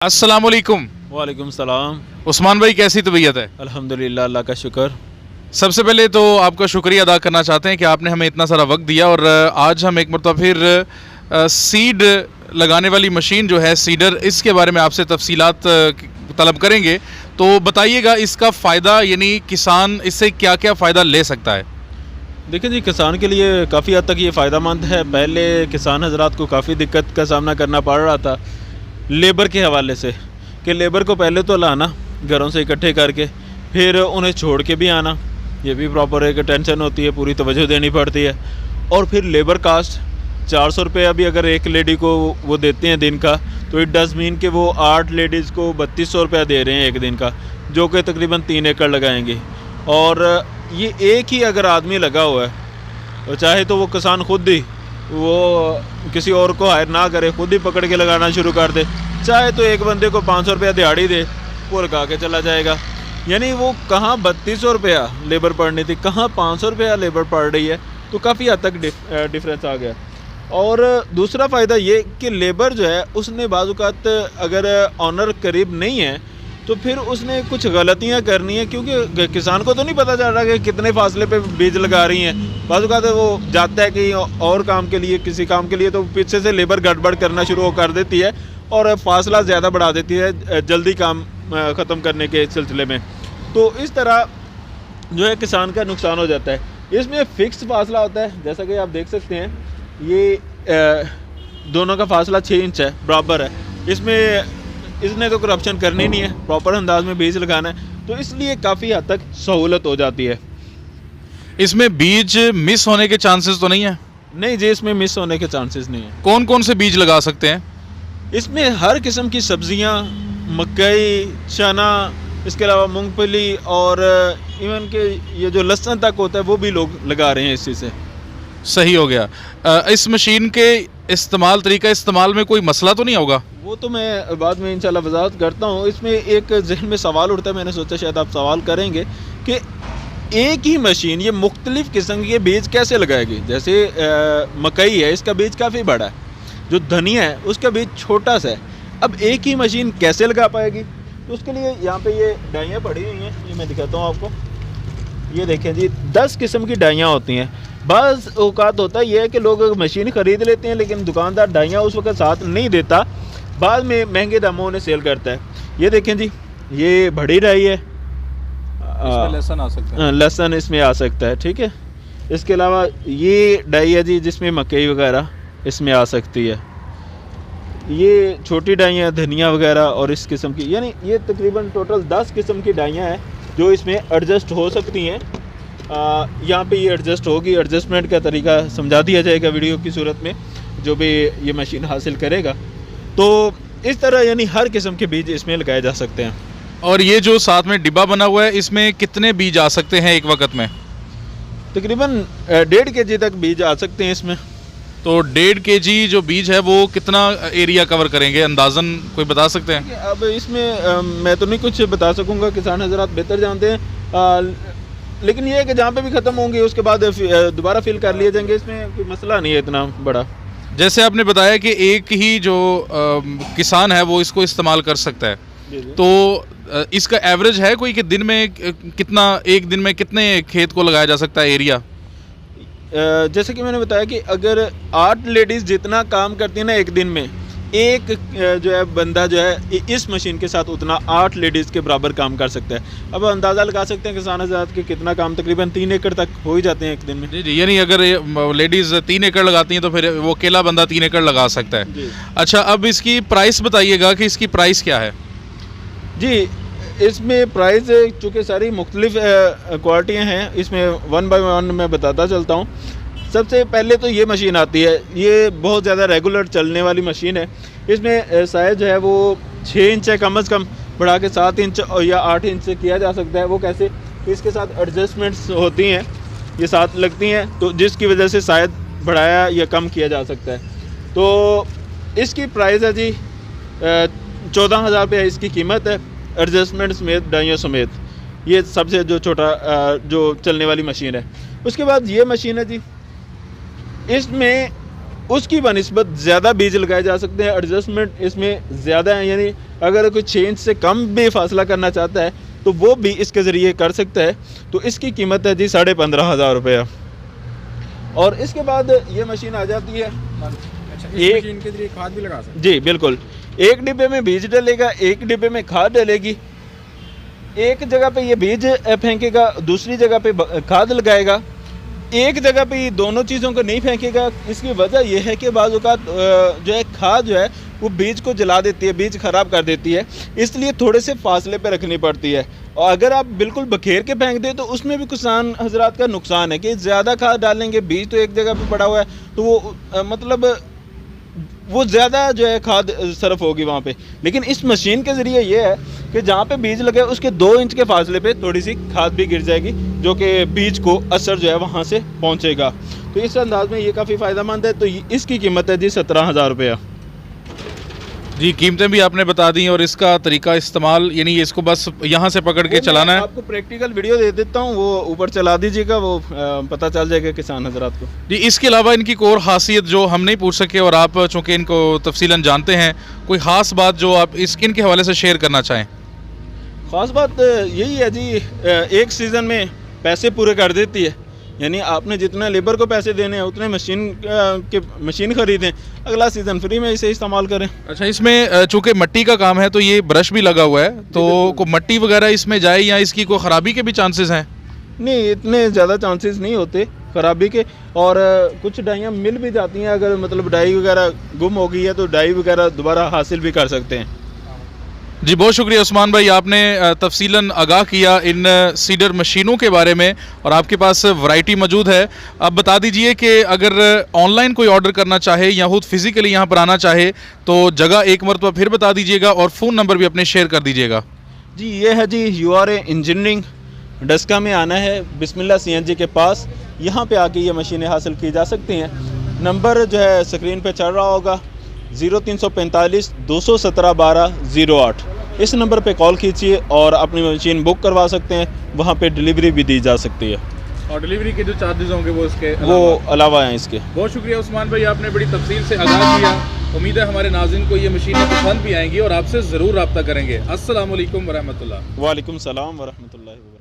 अस्सलामुअलैकुम। वालेकुम सलाम। उस्मान भाई, कैसी तबीयत है? अल्हम्दुलिल्लाह, अल्लाह का शुक्र। सबसे पहले तो आपका शुक्रिया अदा करना चाहते हैं कि आपने हमें इतना सारा वक्त दिया और आज हम एक मरतबा फिर सीड लगाने वाली मशीन जो है सीडर, इसके बारे में आपसे तफसीलात तलब करेंगे। तो बताइएगा इसका फ़ायदा, यानी किसान इससे क्या क्या फ़ायदा ले सकता है? देखिए जी, किसान के लिए काफ़ी हद तक ये फ़ायदेमंद है। पहले किसान हजरात को काफ़ी दिक्कत का सामना करना पड़ रहा था लेबर के हवाले से, कि लेबर को पहले तो लाना घरों से इकट्ठे करके, फिर उन्हें छोड़ के भी आना, ये भी प्रॉपर एक टेंशन होती है, पूरी तवज्जो देनी पड़ती है। और फिर लेबर कास्ट 400 रुपये भी अगर एक लेडी को वो देते हैं दिन का, तो इट डज़ मीन कि वो 8 लेडीज़ को 3200 रुपया दे रहे हैं एक दिन का, जो कि तकरीबन 3 एकड़ लगाएंगे। और ये एक ही अगर आदमी लगा हुआ है, तो चाहे तो वो किसान खुद ही वो किसी और को हायर ना करे, खुद ही पकड़ के लगाना शुरू कर दे, चाहे तो एक बंदे को 500 रुपया दिहाड़ी दे, वो लगा के चला जाएगा। यानी वो कहाँ 3200 रुपया लेबर पड़नी थी, कहाँ 500 रुपया लेबर पड़ रही है, तो काफ़ी हद तक डिफरेंस आ गया। और दूसरा फ़ायदा ये कि लेबर जो है उसने बाज़-औक़ात अगर ऑनर करीब नहीं है तो फिर उसने कुछ गलतियां करनी है, क्योंकि किसान को तो नहीं पता चल रहा कि कितने फासले पे बीज लगा रही हैं। बाज़-औक़ात वो जाता है कि और काम के लिए, किसी काम के लिए, तो पीछे से लेबर गड़बड़ करना शुरू कर देती है और फासला ज़्यादा बढ़ा देती है जल्दी काम ख़त्म करने के सिलसिले में। तो इस तरह जो है किसान का नुकसान हो जाता है। इसमें फ़िक्स फासला होता है, जैसा कि आप देख सकते हैं, ये दोनों का फासला 6 इंच है, बराबर है। इसमें इसने तो करप्शन करनी नहीं है, प्रॉपर अंदाज में बीज लगाना है, तो इसलिए काफ़ी हद तक सहूलत हो जाती है। इसमें बीज मिस होने के चांसेस तो नहीं है? नहीं जी, इसमें मिस होने के चांसेस नहीं है। कौन कौन से बीज लगा सकते हैं? इसमें हर किस्म की सब्जियां, मकई, चना, इसके अलावा मूंगफली और इवन के ये जो लहसुन तक होता है वो भी लोग लगा रहे हैं इसी से। सही हो गया। इस मशीन के तरीका इस्तेमाल में कोई मसला तो नहीं होगा? वो तो मैं बाद में इंशाल्लाह वजाहत करता हूँ। इसमें एक जहन में सवाल उठता है, मैंने सोचा शायद आप सवाल करेंगे कि एक ही मशीन ये मुख्तलिफ़ किस्म के बीज कैसे लगाएगी। जैसे मकई है, इसका बीज काफ़ी बड़ा है, जो धनिया है उसका बीज छोटा सा है, अब एक ही मशीन कैसे लगा पाएगी? तो उसके लिए यहाँ पे ये डाइयाँ पड़ी हुई हैं, ये मैं दिखाता हूँ आपको। ये देखें जी, 10 किस्म की डाइयाँ होती हैं। बाज़ औक़ात होता है ये है कि लोग मशीन ख़रीद लेते हैं, लेकिन दुकानदार डाइयाँ उस वक्त साथ नहीं देता, बाद में महंगे दामों उन्हें सेल करता है। ये देखें जी, ये बड़ी डाई है, लहसुन आ सकता है, लहसुन इसमें आ सकता है, ठीक है। इसके अलावा ये डाई है जी, जिसमें मकई वगैरह इसमें आ सकती है। ये छोटी डाइयाँ धनिया वगैरह और इस किस्म की, यानी ये तकरीबन टोटल 10 किस्म की डाइयाँ हैं जो इसमें एडजस्ट हो सकती हैं। यहाँ पे ये एडजस्ट होगी, एडजस्टमेंट का तरीका समझा दिया जाएगा वीडियो की सूरत में, जो भी ये मशीन हासिल करेगा। तो इस तरह यानी हर किस्म के बीज इसमें लगाए जा सकते हैं। और ये जो साथ में डिब्बा बना हुआ है, इसमें कितने बीज आ सकते हैं एक वक्त में? तकरीबन 1.5 kg तक बीज आ सकते हैं इसमें। तो 1.5 kg जो बीज है वो कितना एरिया कवर करेंगे, अंदाज़न कोई बता सकते हैं? अब इसमें मैं तो नहीं कुछ बता सकूँगा, किसान हजरात बेहतर जानते हैं, लेकिन ये है कि जहाँ पे भी ख़त्म होंगे उसके बाद दोबारा फिल कर लिए जाएंगे, इसमें कोई मसला नहीं है इतना बड़ा। जैसे आपने बताया कि एक ही जो किसान है वो इसको इस्तेमाल कर सकता है, तो इसका एवरेज है कोई कि दिन में कितना, एक दिन में कितने खेत को लगाया जा सकता है एरिया? जैसे कि मैंने बताया कि अगर 8 लेडीज़ जितना काम करती है ना एक दिन में, एक जो है बंदा जो है इस मशीन के साथ उतना 8 लेडीज़ के बराबर काम कर सकता है। अब अंदाज़ा लगा सकते हैं किसान हज़रात के कितना काम, तकरीबन 3 एकड़ तक हो ही जाते हैं एक दिन में। जी जी, यानी अगर लेडीज़ 3 एकड़ लगाती हैं तो फिर वो अकेला बंदा 3 एकड़ लगा सकता है। अच्छा, अब इसकी प्राइस बताइएगा कि इसकी प्राइस क्या है? जी, इसमें प्राइस चूँकि सारी मुख्तलिफ क्वालिटियाँ हैं, इसमें 1 बाय 1 मैं बताता चलता हूँ। सबसे पहले तो ये मशीन आती है, ये बहुत ज़्यादा रेगुलर चलने वाली मशीन है। इसमें साइज़ जो है वो 6 इंच है, कम से कम बढ़ा के 7 इंच या 8 इंच से किया जा सकता है। वो कैसे? इसके साथ एडजस्टमेंट्स होती हैं, ये साथ लगती हैं, तो जिसकी वजह से शायद बढ़ाया या कम किया जा सकता है। तो इसकी प्राइस है जी 14,000 रुपये इसकी कीमत है, एडजस्टमेंट समेत, डाइयों समेत। ये सबसे जो छोटा जो चलने वाली मशीन है। उसके बाद ये मशीन है जी, इसमें उसकी बनिस्बत ज़्यादा बीज लगाए जा सकते हैं। एडजस्टमेंट इसमें ज़्यादा है, यानी अगर कोई 6 इंच से कम भी फासला करना चाहता है तो वो भी इसके ज़रिए कर सकता है। तो इसकी कीमत है जी 15,500 रुपया। और इसके बाद ये मशीन आ जाती है, एक मशीन के जरिए खाद भी लगा सकते जी बिल्कुल, एक डिब्बे में बीज डलेगा, एक डिब्बे में खाद डलेगी। एक जगह पे ये बीज फेंकेगा, दूसरी जगह पे खाद लगाएगा। एक जगह पे ये दोनों चीज़ों को नहीं फेंकेगा। इसकी वजह यह है कि बाज़ औक़ात जो है खाद जो है वो बीज को जला देती है, बीज ख़राब कर देती है, इसलिए थोड़े से फासले पे रखनी पड़ती है। और अगर आप बिल्कुल बखेर के फेंक दें तो उसमें भी किसान हजरात का नुकसान है कि ज़्यादा खाद डालेंगे, बीज तो एक जगह पे पड़ा हुआ है तो वो मतलब वो ज़्यादा जो है खाद सरफ होगी वहाँ पे। लेकिन इस मशीन के ज़रिए ये है कि जहाँ पे बीज लगे उसके 2 इंच के फासले पे थोड़ी सी खाद भी गिर जाएगी, जो कि बीज को असर जो है वहाँ से पहुँचेगा। तो इस अंदाज में ये काफ़ी फ़ायदेमंद है। तो इसकी कीमत है जी 17,000 रुपया। जी, कीमतें भी आपने बता दी और इसका तरीका इस्तेमाल, यानी इसको बस यहाँ से पकड़ के चलाना है। आपको प्रैक्टिकल वीडियो दे देता हूँ, वो ऊपर चला दीजिएगा, वो पता चल जाएगा किसान हजरात को। जी, इसके अलावा इनकी एक और खासियत जो हम नहीं पूछ सके और आप चूँकि इनको तफसीलन जानते हैं, कोई ख़ास बात जो आप इनके हवाले से शेयर करना चाहें? ख़ास बात यही है जी, एक सीज़न में पैसे पूरे कर देती है। यानी आपने जितना लेबर को पैसे देने हैं उतने मशीन ख़रीदें, अगला सीज़न फ्री में इसे इस्तेमाल करें। अच्छा, इसमें चूँकि मिट्टी का काम है तो ये ब्रश भी लगा हुआ है, तो को मिट्टी वगैरह इसमें जाए या इसकी कोई ख़राबी के भी चांसेस हैं? नहीं, इतने ज़्यादा चांसेस नहीं होते ख़राबी के। और कुछ डाइयाँ मिल भी जाती हैं, अगर मतलब डाई वगैरह गुम हो गई है तो डाई वगैरह दोबारा हासिल भी कर सकते हैं। जी, बहुत शुक्रिया उस्मान भाई, आपने तफसीलन आगाह किया इन सीडर मशीनों के बारे में और आपके पास वैरायटी मौजूद है। अब बता दीजिए कि अगर ऑनलाइन कोई ऑर्डर करना चाहे या खुद फिज़िकली यहाँ पर आना चाहे तो जगह एक मरतबा फिर बता दीजिएगा और फ़ोन नंबर भी अपने शेयर कर दीजिएगा। जी, ये है जी URA इंजीनियरिंग, डस्का में आना है, बिस्मिल्लाह CNG के पास। यहाँ पे आके ये मशीनें हासिल की जा सकती हैं। नंबर जो है स्क्रीन पे चल रहा होगा, 0345 217 1208। इस नंबर पे कॉल कीजिए और अपनी मशीन बुक करवा सकते हैं। वहाँ पे डिलीवरी भी दी जा सकती है और डिलीवरी के जो चार्जेस होंगे वो अलावा हैं इसके। बहुत शुक्रिया उस्मान भाई, आपने बड़ी तफसील से आगाह किया। उम्मीद है हमारे नाज़रीन को ये मशीनें पसंद भी आएंगी और आपसे ज़रूर रब्ता करेंगे। अस्सलाम वालेकुम वरहमतुल्लाह। वालेकुम सलाम वरहमतुल्लाह।